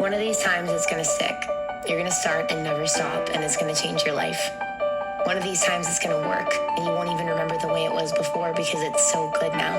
One of these times it's gonna stick. You're gonna start and never stop, and it's gonna change your life. One of these times it's gonna work, and you won't even remember the way it was before because it's so good now.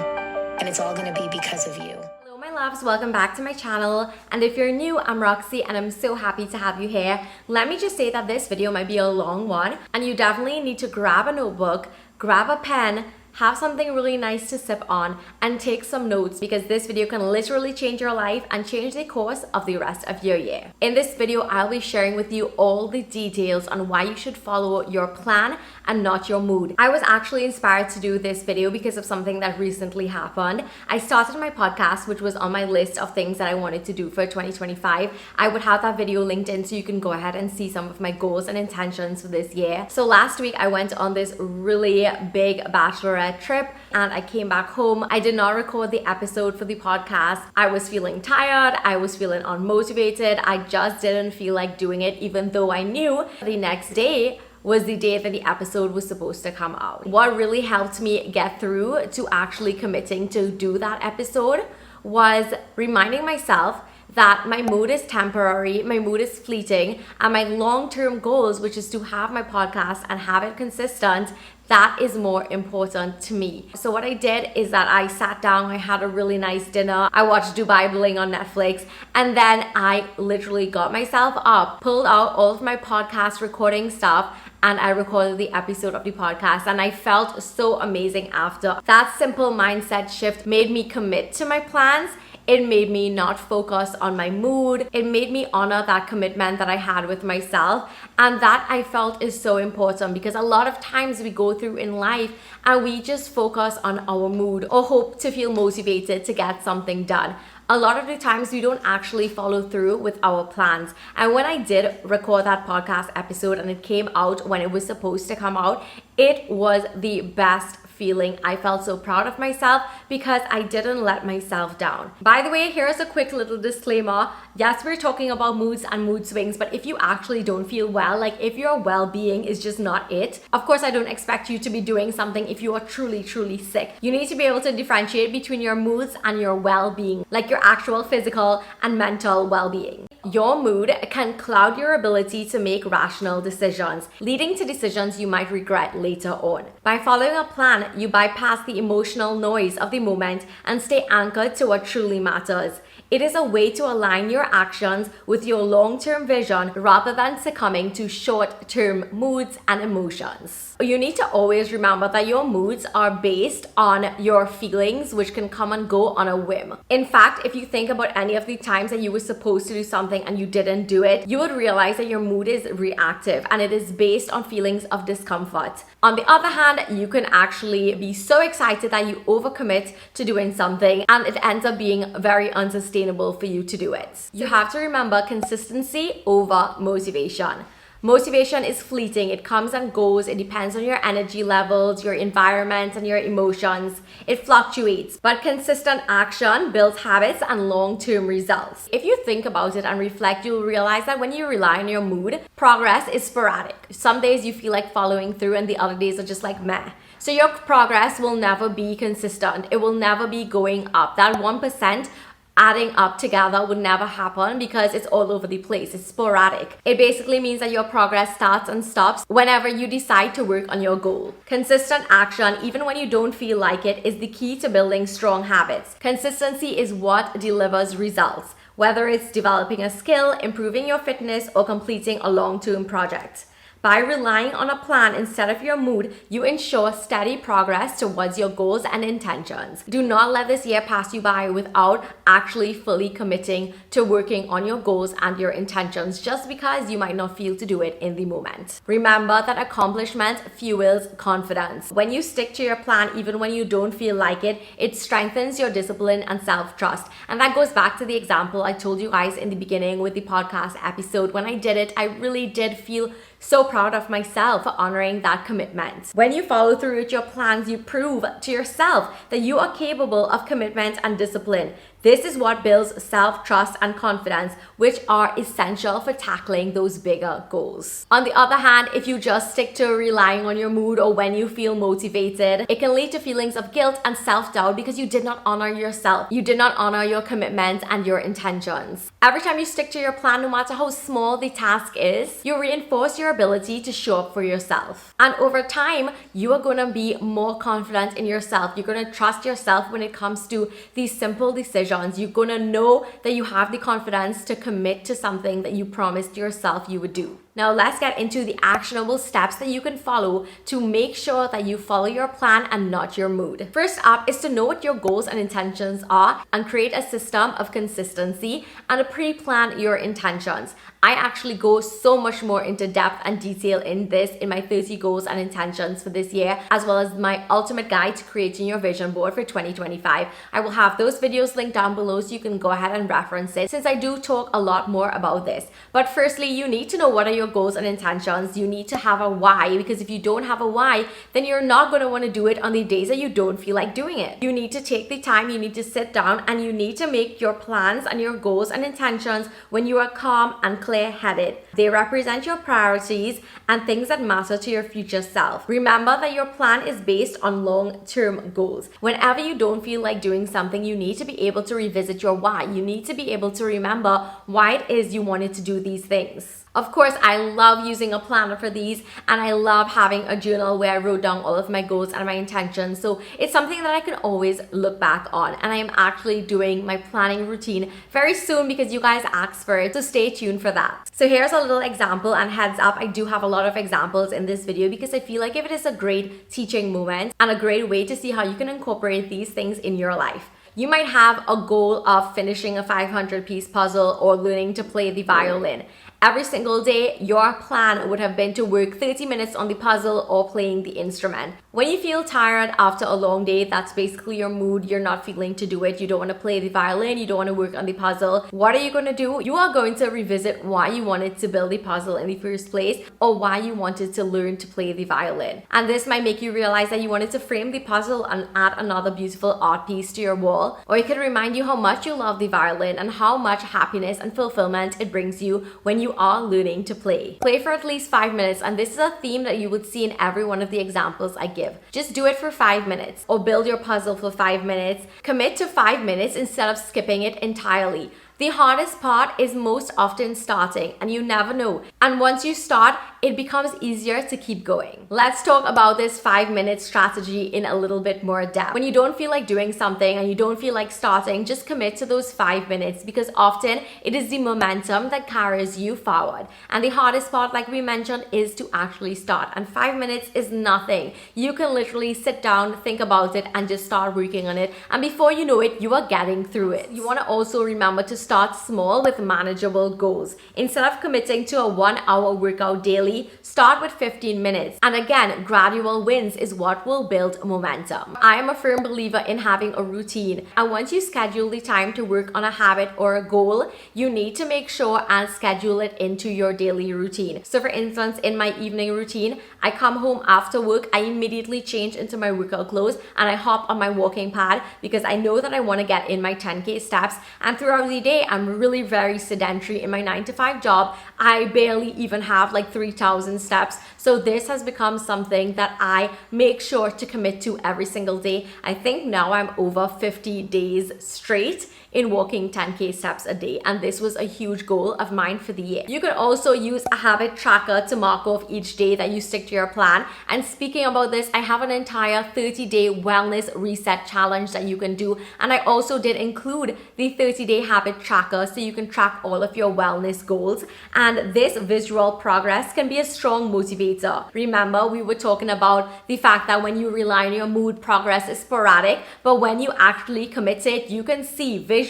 And it's all gonna be because of you. Hello my loves, welcome back to my channel. And if you're new, I'm Roxy and I'm so happy to have you here. Let me just say that this video might be a long one, and you definitely need to grab a notebook, grab a pen, have something really nice to sip on and take some notes, because this video can literally change your life and change the course of the rest of your year. In this video, I'll be sharing with you all the details on why you should follow your plan and not your mood. I was actually inspired to do this video because of something that recently happened. I started my podcast, which was on my list of things that I wanted to do for 2025. I would have that video linked in so you can go ahead and see some of my goals and intentions for this year. So last week I went on this really big bachelorette trip and I came back home. I did not record the episode for the podcast. I was feeling tired, I was feeling unmotivated, I just didn't feel like doing it, even though I knew the next day was the day that the episode was supposed to come out. What really helped me get through to actually committing to do that episode was reminding myself that my mood is temporary, my mood is fleeting, and my long-term goals, which is to have my podcast and have it consistent, that is more important to me. So what I did is that I sat down, I had a really nice dinner, I watched Dubai Bling on Netflix, and then I literally got myself up, pulled out all of my podcast recording stuff, and I recorded the episode of the podcast, and I felt so amazing after. That simple mindset shift made me commit to my plans. It made me not focus on my mood. It made me honor that commitment that I had with myself. And that I felt is so important, because a lot of times we go through in life and we just focus on our mood or hope to feel motivated to get something done. A lot of the times we don't actually follow through with our plans. And when I did record that podcast episode and it came out when it was supposed to come out, it was the best feeling. I felt so proud of myself because I didn't let myself down. By the way, here's a quick little disclaimer. Yes, we're talking about moods and mood swings, but if you actually don't feel well, like if your well-being is just not it, of course I don't expect you to be doing something if you are truly sick. You need to be able to differentiate between your moods and your well-being, like your actual physical and mental well-being. Your mood can cloud your ability to make rational decisions, leading to decisions you might regret later on. By following a plan, you bypass the emotional noise of the moment and stay anchored to what truly matters. It is a way to align your actions with your long-term vision rather than succumbing to short-term moods and emotions. You need to always remember that your moods are based on your feelings, which can come and go on a whim. In fact, if you think about any of the times that you were supposed to do something and you didn't do it, you would realize that your mood is reactive and it is based on feelings of discomfort. On the other hand, you can actually be so excited that you overcommit to doing something and it ends up being very unsustainable for you to do it. You have to remember consistency over motivation. Motivation is fleeting, it comes and goes, it depends on your energy levels, your environment, and your emotions. It fluctuates, but consistent action builds habits and long-term results. If you think about it and reflect, you'll realize that when you rely on your mood, progress is sporadic. Some days you feel like following through and the other days are just like meh. So your progress will never be consistent. It will never be going up. That 1% adding up together would never happen because it's all over the place. It's sporadic. It basically means that your progress starts and stops whenever you decide to work on your goal. Consistent action, even when you don't feel like it, is the key to building strong habits. Consistency is what delivers results, whether it's developing a skill, improving your fitness, or completing a long-term project. By relying on a plan instead of your mood, you ensure steady progress towards your goals and intentions. Do not let this year pass you by without actually fully committing to working on your goals and your intentions just because you might not feel to do it in the moment. Remember that accomplishment fuels confidence. When you stick to your plan even when you don't feel like it, it strengthens your discipline and self-trust. And that goes back to the example I told you guys in the beginning with the podcast episode. When I did it, I really did feel so proud of myself for honoring that commitment. When you follow through with your plans, you prove to yourself that you are capable of commitment and discipline. This is what builds self-trust and confidence, which are essential for tackling those bigger goals. On the other hand, if you just stick to relying on your mood or when you feel motivated, it can lead to feelings of guilt and self-doubt because you did not honor yourself. You did not honor your commitments and your intentions. Every time you stick to your plan, no matter how small the task is, you reinforce your ability to show up for yourself. And over time, you are going to be more confident in yourself. You're going to trust yourself when it comes to these simple decisions. You're going to know that you have the confidence to commit to something that you promised yourself you would do. Now let's get into the actionable steps that you can follow to make sure that you follow your plan and not your mood. First up is to know what your goals and intentions are and create a system of consistency and pre-plan your intentions. I actually go so much more into depth and detail in this in my 30 goals and intentions for this year, as well as my ultimate guide to creating your vision board for 2025. I will have those videos linked down below so you can go ahead and reference it, since I do talk a lot more about this. But firstly, you need to know what are your goals and intentions. You need to have a why, because if you don't have a why, then you're not going to want to do it on the days that you don't feel like doing it. You need to take the time, you need to sit down, and you need to make your plans and your goals and intentions when you are calm and clear-headed. They represent your priorities and things that matter to your future self. Remember that your plan is based on long-term goals. Whenever you don't feel like doing something, you need to be able to revisit your why. You need to be able to remember why it is you wanted to do these things. Of course, I love using a planner for these, and I love having a journal where I wrote down all of my goals and my intentions. So it's something that I can always look back on. And I am actually doing my planning routine very soon because you guys asked for it. So stay tuned for that. So here's a little example, and heads up, I do have a lot of examples in this video because I feel like it is a great teaching moment and a great way to see how you can incorporate these things in your life. You might have a goal of finishing a 500-piece puzzle or learning to play the violin. Every single day, your plan would have been to work 30 minutes on the puzzle or playing the instrument. When you feel tired after a long day, that's basically your mood. You're not feeling to do it. You don't want to play the violin. You don't want to work on the puzzle. What are you going to do? You are going to revisit why you wanted to build the puzzle in the first place, or why you wanted to learn to play the violin. And this might make you realize that you wanted to frame the puzzle and add another beautiful art piece to your wall. Or it could remind you how much you love the violin and how much happiness and fulfillment it brings you when you are learning to play. Play for at least 5 minutes, and this is a theme that you would see in every one of the examples I give. Just do it for 5 minutes, or build your puzzle for 5 minutes. Commit to 5 minutes instead of skipping it entirely. The hardest part is most often starting, and you never know. And once you start, it becomes easier to keep going. Let's talk about this 5-minute strategy in a little bit more depth. When you don't feel like doing something and you don't feel like starting, just commit to those 5 minutes, because often it is the momentum that carries you forward. And the hardest part, like we mentioned, is to actually start. And 5 minutes is nothing. You can literally sit down, think about it, and just start working on it. And before you know it, you are getting through it. You want to also remember to start small with manageable goals. Instead of committing to a 1-hour workout daily, start with 15 minutes. And again, gradual wins is what will build momentum. I am a firm believer in having a routine. And once you schedule the time to work on a habit or a goal, you need to make sure and schedule it into your daily routine. So for instance, in my evening routine, I come home after work, I immediately change into my workout clothes and I hop on my walking pad because I know that I want to get in my 10K steps. And throughout the day, I'm really very sedentary in my 9-to-5 job. I barely even have like 3,000 steps. So this has become something that I make sure to commit to every single day. I think now I'm over 50 days straight in walking 10K steps a day, and this was a huge goal of mine for the year. You can also use a habit tracker to mark off each day that you stick to your plan. And speaking about this, I have an entire 30-day wellness reset challenge that you can do, and I also did include the 30-day habit tracker so you can track all of your wellness goals. And this visual progress can be a strong motivator. Remember, we were talking about the fact that when you rely on your mood, progress is sporadic, but when you actually commit to it, you can see visually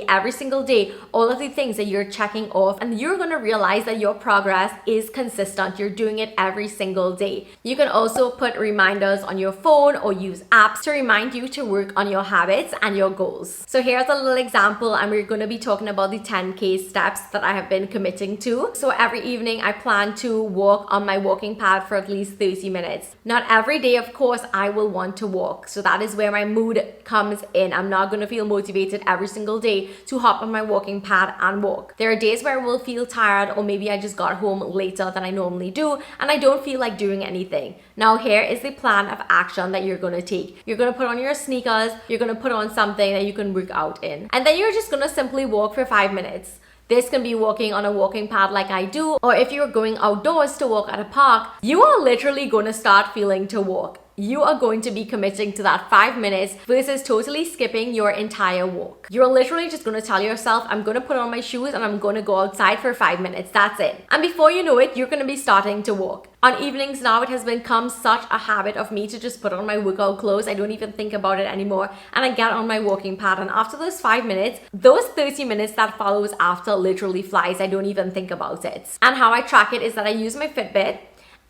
every single day all of the things that you're checking off, and you're going to realize that your progress is consistent. You're doing it every single day. You can also put reminders on your phone or use apps to remind you to work on your habits and your goals. So here's a little example, and we're going to be talking about the 10K steps that I have been committing to. So every evening I plan to walk on my walking pad for at least 30 minutes. Not every day, of course, I will want to walk. So that is where my mood comes in. I'm not going to feel motivated every single single day to hop on my walking pad and walk. There are days where I will feel tired, or maybe I just got home later than I normally do and I don't feel like doing anything. Now here is the plan of action that you're gonna take. You're gonna put on your sneakers, you're gonna put on something that you can work out in, and then you're just gonna simply walk for 5 minutes. This can be walking on a walking pad like I do, or if you're going outdoors to walk at a park, you are literally gonna start feeling to walk. You are going to be committing to that 5 minutes versus totally skipping your entire walk. You're literally just gonna tell yourself, I'm gonna put on my shoes and I'm gonna go outside for 5 minutes. That's it. And before you know it, you're gonna be starting to walk. On evenings now, it has become such a habit of me to just put on my workout clothes. I don't even think about it anymore. And I get on my walking pad. And after those 5 minutes, those 30 minutes that follows after literally flies. I don't even think about it. And how I track it is that I use my Fitbit,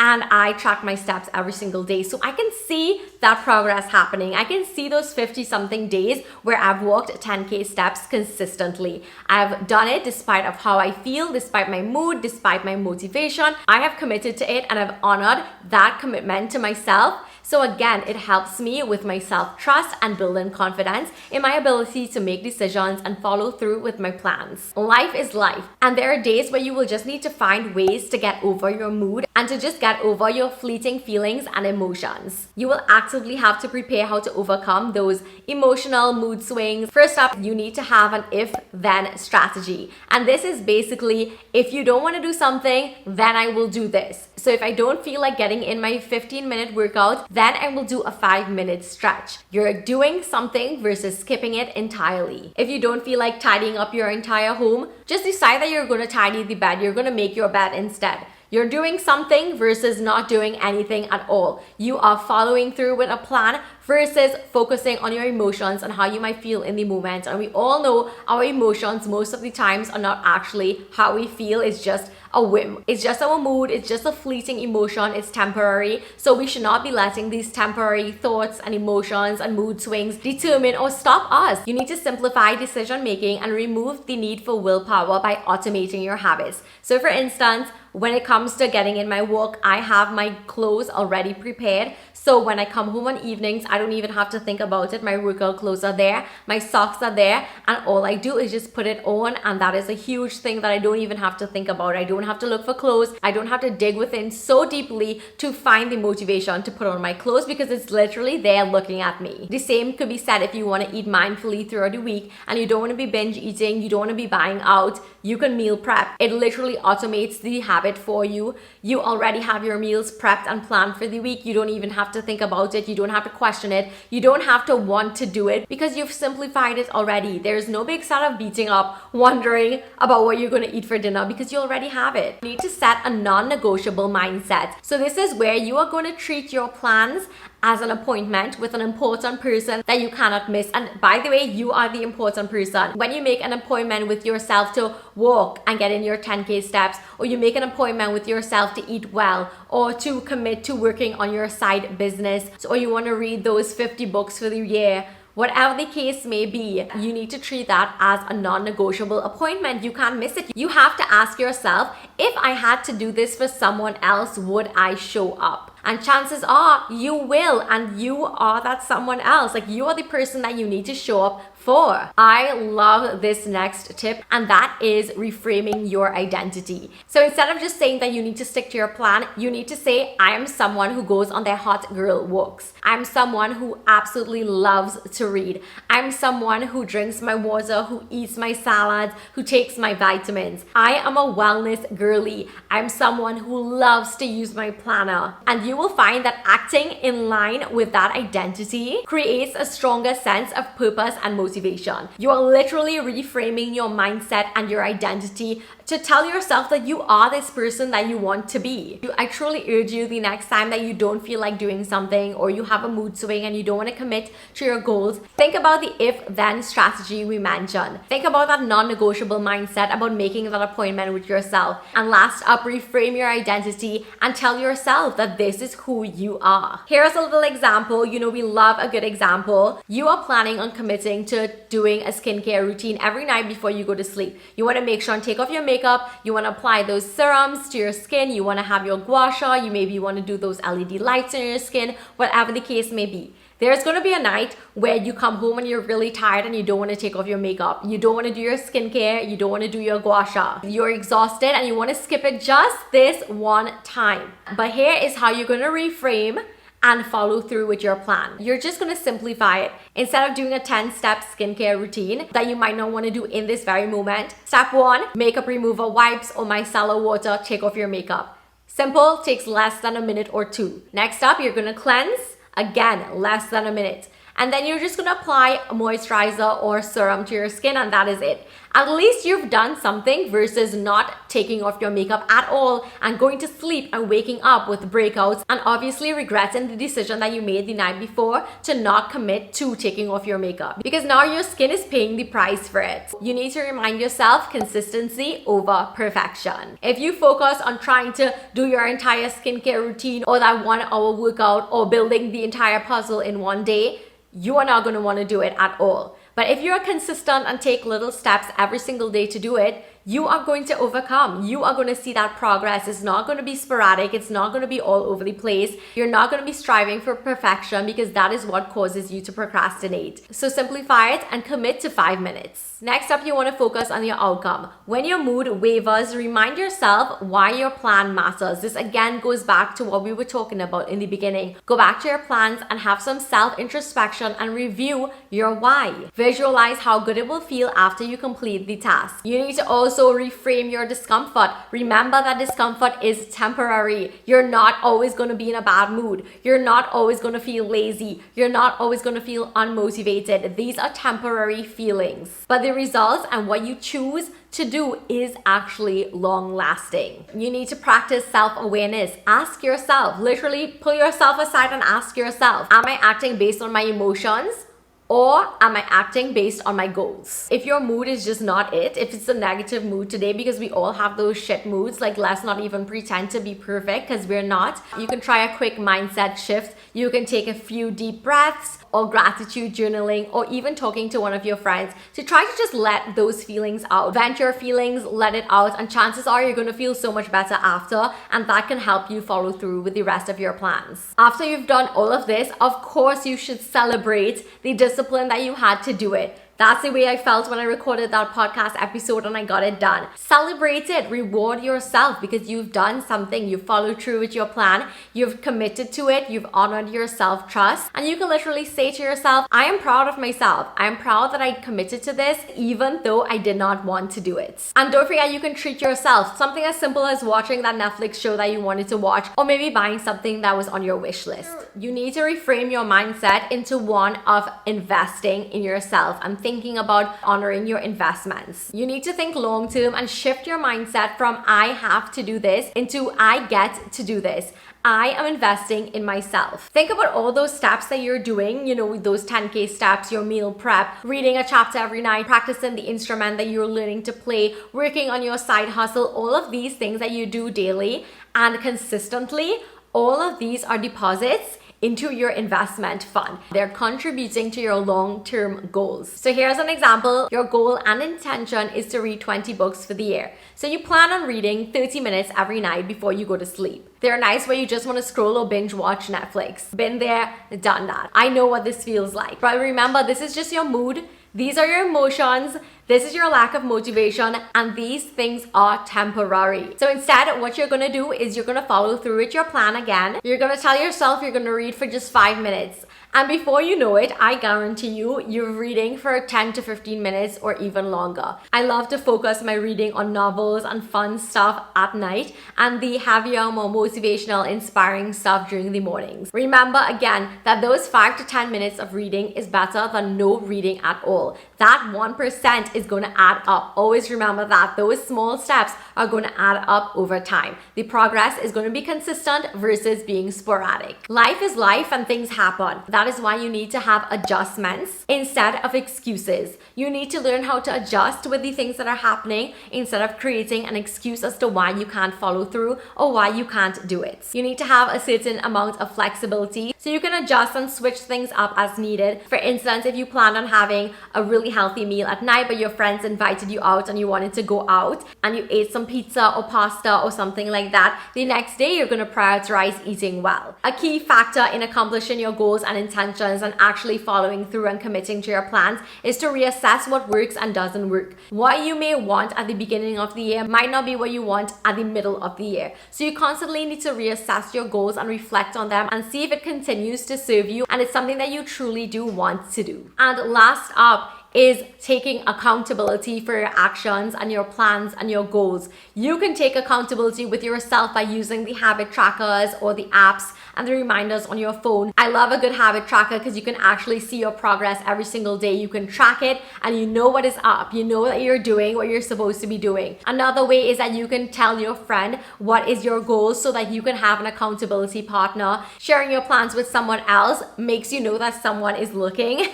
and I track my steps every single day. So I can see that progress happening. I can see those 50 something days where I've walked 10K steps consistently. I've done it despite of how I feel, despite my mood, despite my motivation. I have committed to it and I've honored that commitment to myself. So again, it helps me with my self-trust and building confidence in my ability to make decisions and follow through with my plans. Life is life, and there are days where you will just need to find ways to get over your mood and to just get over your fleeting feelings and emotions. You will actively have to prepare how to overcome those emotional mood swings. First up, you need to have an if-then strategy. And this is basically, if you don't want to do something, then I will do this. So if I don't feel like getting in my 15-minute workout, then I will do a 5-minute stretch. You're doing something versus skipping it entirely. If you don't feel like tidying up your entire home, just decide that you're going to tidy the bed. You're going to make your bed instead. You're doing something versus not doing anything at all. You are following through with a plan versus focusing on your emotions and how you might feel in the moment. And we all know our emotions most of the times are not actually how we feel. It's just a whim. It's just our mood. It's just a fleeting emotion. It's temporary. So we should not be letting these temporary thoughts and emotions and mood swings determine or stop us. You need to simplify decision making and remove the need for willpower by automating your habits. So for instance, when it comes to getting in my walk, I have my clothes already prepared. So when I come home on evenings, I don't even have to think about it. My workout clothes are there, my socks are there, and all I do is just put it on, and that is a huge thing that I don't even have to think about. I don't have to look for clothes. I don't have to dig within so deeply to find the motivation to put on my clothes because it's literally there looking at me. The same could be said if you want to eat mindfully throughout the week and you don't want to be binge eating, you don't want to be buying out, you can meal prep. It literally automates the habit for you. You already have your meals prepped and planned for the week. You don't even have to think about it. You don't have to question it. You don't have to want to do it because you've simplified it already. There's no big set of beating up, wondering about what you're going to eat for dinner because you already have it. You need to set a non-negotiable mindset. So this is where you are going to treat your plans as an appointment with an important person that you cannot miss. And by the way, you are the important person. When you make an appointment with yourself to walk and get in your 10K steps, or you make an appointment with yourself to eat well, or to commit to working on your side business, or you want to read those 50 books for the year, whatever the case may be, you need to treat that as a non-negotiable appointment. You can't miss it. You have to ask yourself, if I had to do this for someone else, would I show up? And chances are you will, and you are that someone else. Like, you are the person that you need to show up for. I love this next tip, and that is reframing your identity. So instead of just saying that you need to stick to your plan, you need to say, I am someone who goes on their hot girl walks. I'm someone who absolutely loves to read. I'm someone who drinks my water, who eats my salads, who takes my vitamins. I am a wellness girly. I'm someone who loves to use my planner. And you will find that acting in line with that identity creates a stronger sense of purpose and motivation. You are literally reframing your mindset and your identity to tell yourself that you are this person that you want to be. I truly urge you, the next time that you don't feel like doing something, or you have a mood swing and you don't want to commit to your goals, think about the if-then strategy we mentioned. Think about that non-negotiable mindset about making that appointment with yourself. And last up, reframe your identity and tell yourself that this is who you are. Here's a little example. You know, we love a good example. You are planning on committing to doing a skincare routine every night before you go to sleep. You want to make sure and take off your makeup. You want to apply those serums to your skin. You want to have your gua sha. You maybe want to do those LED lights in your skin, whatever the case may be. There's going to be a night where you come home and you're really tired and you don't want to take off your makeup. You don't want to do your skincare. You don't want to do your gua sha. You're exhausted and you want to skip it just this one time. But here is how you're going to reframe and follow through with your plan. You're just going to simplify it. Instead of doing a 10-step skincare routine that you might not want to do in this very moment, step 1, makeup remover wipes or micellar water, take off your makeup. Simple, takes less than a minute or 2. Next up, you're going to cleanse. Again, less than a minute. And then you're just going to apply a moisturizer or serum to your skin, and that is it. At least you've done something versus not taking off your makeup at all and going to sleep and waking up with breakouts and obviously regretting the decision that you made the night before to not commit to taking off your makeup, because now your skin is paying the price for it. You need to remind yourself consistency over perfection. If you focus on trying to do your entire skincare routine or that 1-hour workout or building the entire puzzle in one day, you are not going to want to do it at all. But if you're consistent and take little steps every single day to do it, you are going to overcome. You are going to see that progress. It's not going to be sporadic. It's not going to be all over the place. You're not going to be striving for perfection, because that is what causes you to procrastinate. So simplify it and commit to 5 minutes. Next up, you want to focus on your outcome. When your mood wavers, remind yourself why your plan matters. This again goes back to what we were talking about in the beginning. Go back to your plans and have some self-introspection and review your why. Visualize how good it will feel after you complete the task. You need to also reframe your discomfort. Remember that discomfort is temporary. You're not always going to be in a bad mood. You're not always going to feel lazy. You're not always going to feel unmotivated. These are temporary feelings. But the results and what you choose to do is actually long lasting. You need to practice self-awareness. Ask yourself, literally pull yourself aside and ask yourself, am I acting based on my emotions? Or am I acting based on my goals? If your mood is just not it, if it's a negative mood today, because we all have those shit moods, like let's not even pretend to be perfect because we're not. You can try a quick mindset shift. You can take a few deep breaths or gratitude journaling or even talking to one of your friends to try to just let those feelings out. Vent your feelings, let it out, and chances are you're going to feel so much better after, and that can help you follow through with the rest of your plans. After you've done all of this, of course you should celebrate the discipline that you had to do it. That's the way I felt when I recorded that podcast episode and I got it done. Celebrate it, reward yourself because you've done something. You followed through with your plan, you've committed to it, you've honored your self-trust, and you can literally say to yourself, I am proud of myself. I am proud that I committed to this even though I did not want to do it. And don't forget, you can treat yourself. Something as simple as watching that Netflix show that you wanted to watch, or maybe buying something that was on your wish list. You need to reframe your mindset into one of investing in yourself and thinking about honoring your investments. You need to think long term and shift your mindset from I have to do this into I get to do this. I am investing in myself. Think about all those steps that you're doing, those 10K steps, your meal prep, reading a chapter every night, practicing the instrument that you're learning to play, working on your side hustle, all of these things that you do daily and consistently, all of these are deposits into your investment fund. They're contributing to your long-term goals. So here's an example. Your goal and intention is to read 20 books for the year. So you plan on reading 30 minutes every night before you go to sleep. They're nice where you just want to scroll or binge watch Netflix. Been there, done that. I know what this feels like. But remember, this is just your mood. These are your emotions. This is your lack of motivation, and these things are temporary. So instead, what you're gonna do is you're gonna follow through with your plan again. You're gonna tell yourself you're gonna read for just 5 minutes. And before you know it, I guarantee you're reading for 10 to 15 minutes or even longer. I love to focus my reading on novels and fun stuff at night and the heavier, more motivational, inspiring stuff during the mornings. Remember again that those 5 to 10 minutes of reading is better than no reading at all. That 1% is going to add up. Always remember that those small steps are going to add up over time. The progress is going to be consistent versus being sporadic. Life is life and things happen. That is why you need to have adjustments instead of excuses. You need to learn how to adjust with the things that are happening instead of creating an excuse as to why you can't follow through or why you can't do it. You need to have a certain amount of flexibility so you can adjust and switch things up as needed. For instance, if you plan on having a really healthy meal at night but your friends invited you out and you wanted to go out and you ate some pizza or pasta or something like that, the next day you're going to prioritize eating well. A key factor in accomplishing your goals and intentions and actually following through and committing to your plans is to reassess what works and doesn't work. What you may want at the beginning of the year might not be what you want at the middle of the year. So you constantly need to reassess your goals and reflect on them and see if it continues to serve you and it's something that you truly do want to do. And last up is taking accountability for your actions and your plans and your goals. You can take accountability with yourself by using the habit trackers or the apps and the reminders on your phone. I love a good habit tracker because you can actually see your progress every single day. You can track it and you know what is up. You know that you're doing what you're supposed to be doing. Another way is that you can tell your friend what is your goal so that you can have an accountability partner. Sharing your plans with someone else makes you know that someone is looking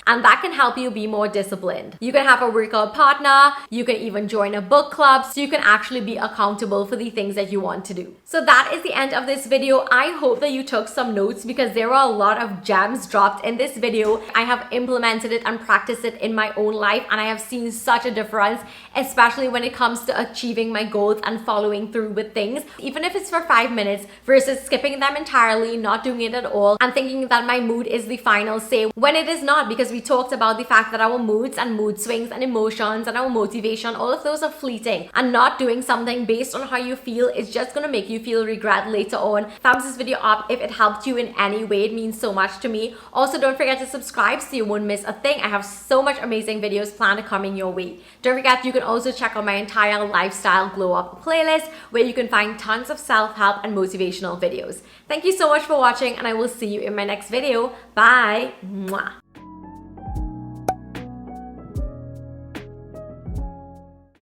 and that can help you be more disciplined. You can have a workout partner. You can even join a book club so you can actually be accountable for the things that you want to do. So that is the end of this video. I hope that you took some notes because there were a lot of gems dropped in this video. I have implemented it and practiced it in my own life and I have seen such a difference, especially when it comes to achieving my goals and following through with things, even if it's for 5 minutes versus skipping them entirely, not doing it at all and thinking that my mood is the final say when it is not, because we talked about the fact that our moods and mood swings and emotions and our motivation, all of those are fleeting, and not doing something based on how you feel is just going to make you feel regret later on. Thumbs this video up if it helped you in any way. It means so much to me. Also, don't forget to subscribe so you won't miss a thing. I have so much amazing videos planned coming your way. Don't forget, you can also check out my entire lifestyle glow up playlist where you can find tons of self-help and motivational videos. Thank you so much for watching and I will see you in my next video. Bye. Mwah.